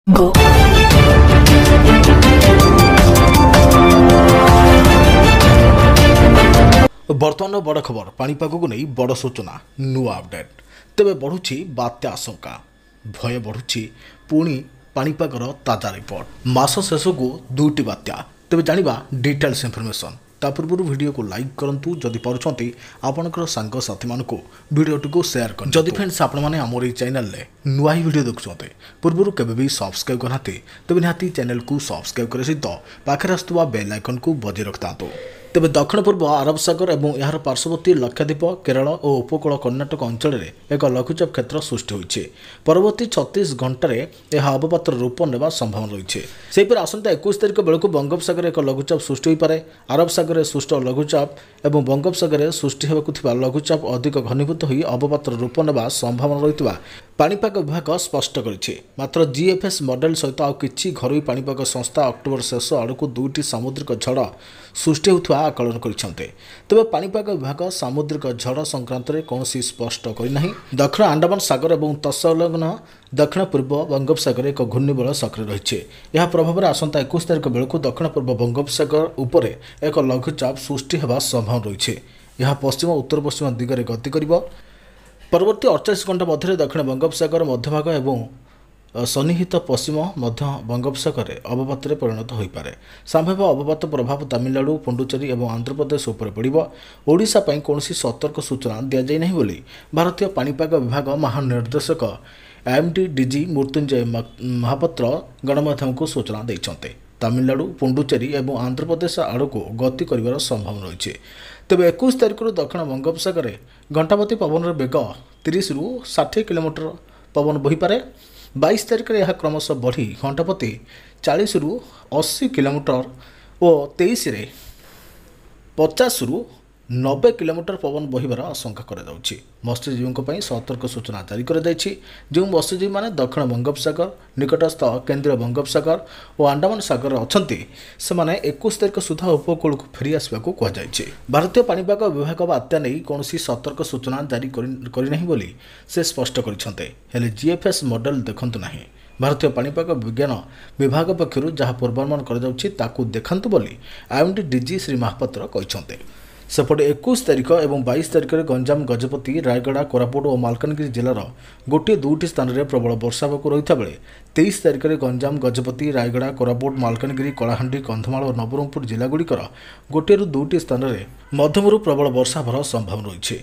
Go. बर्तमान बड़ खबर पाणीपाग को नहीं बड़ सूचना नुआ अपडेट तेरे बढ़ुची बात्या आशंका भय बढ़ुची पुणी पाणीपागर ताजा रिपोर्ट मास शेष को दुईटी बात्या तेरे जाना डिटेल्स इनफॉरमेशन ता पूर्व वीडियो को लाइक करूँ जदि पार्टी आपणकर सांगसाथी मानक भिडटी को सेयार कर जदि फ्रेंड्स आपण मैंने आमर ये चैनल नुआ ही वीडियो देखुंते पूर्व केवे भी सब्सक्राइब करना तेज निहाती चैनल को सब्सक्राइब करे सहित पाखे आसुवा बेल आइकन को बजाय रखता तेज दक्षिण पूर्व अरब सागर और यार पार्श्ववर्ती लक्षद्वीप केरल और उपकूल कर्णाटक अंचल में एक लघुचाप क्षेत्र सृष्टि होती परवर्ती 36 घंटे यह अवपातर रूप नेବା संभावना रही सेपर आसंता 21 तारिख बेलू बंगोपसागर एक लघुचाप सृष्टि हो पारे अरब सागर सृष्ट लघुचाप और बंगोपसागर सृष्टि होगा लघुचाप अधिक घनीभूत हो अवपातर रूप नेବା संभावना रही पाणीपाग विभाग स्पष्ट करिछि मात्र जीएफएस मॉडल सहित आउ किछि घरोई पाणीपाग संस्था अक्टोबर शेष आड़क दुईटी सामुद्रिक झड़ सृष्टि होता आकलन करछन्ते तेबे पाणीपाग विभाग सामुद्रिक झड़ संक्रांत में कौन स्पष्ट करना दक्षिण अंडमान सागर और तत्संलग्न दक्षिण पूर्व बंगोपसागर एक घूर्णिबल सक्रिय रही यह प्रभाव में आसंता 21 तारिख बेलू दक्षिण पूर्व बंगोपसागर उपर एक लघुचाप सृष्टि होगा संभावना रही यह पश्चिम उत्तर पश्चिम दिगरे गति करिबो परवर्ती 48 घंटा मध्य दक्षिण बंगोपसागर मध्यभाग और सन्निहित पश्चिम मध्य बंगोपसागर अवपात परिणत हो पारे संभाव्य अवपात प्रभाव तमिलनाडु पुडुचेरी और आंध्र प्रदेश उपर पड़ो ओडिशा पई कौन सतर्क सूचना दि जाए नहीं बोली भारतीय पाणीपाग विभाग महानिर्देशक एमडी डीजी मृत्युंजय महापात्र गणमाध्यम को सूचना देते तमिलनाडु पुडुचेरी और आंध्र प्रदेश आड़क गति कर संभावना रही तेज 21 तारिख दक्षिण बंगोपसागर घंटापति पवन बेग 30 ରୁ 60 किलोमीटर पवन बहीपे 22 तारिख में यह क्रमशः बढ़ी घंटापति 40 ରୁ 80 किलोमीटर और 23 ରେ 50 ରୁ 90 किलोमीटर पवन बहिबार आशंका कराଯାଉଛି मत्स्यजीवी सतर्क सूचना जारी कराଯାଇଛି जो मत्स्यजीवी मैंने दक्षिण बंगोपसागर निकटस्थ केंद्रीय बंगोपसागर और अंडमान सागर अछंती से माने 21 तारिख सुधा उपकूल को फेरी आसवा को कहुଯାଇଛି भारतीय पाणीपाग विभाग बात्या नहीं कौन सतर्क सूचना जारी करना बोली से स्पष्ट करछन्ते हेले जीएफएस मॉडल देखंतु नहीं भारतीय पाणीपाग विज्ञान विभाग पक्षर जहाँ पूर्वानुमान कराଯାଉଛି ताकू देखंतु बोली आईएमडी डीजी श्री महापात्र कहते सेपटे 21 तारिख और 22 तारिख में गंजाम गजपति रायगड़ा कोरापुट और मालकानगिरी जिलार गोटे दुईटी स्थान में प्रबल वर्षा होगा रही बेले 23 तारिख में गंजाम गजपति रायगड़ा कोरापुट मालकानगिरी कलाहांडी कंधमाल और नवरंगपुर जिलागुड़िकर गोटे दुईटी स्थान में मध्यमरू प्रबल वर्षा होवार संभावना रही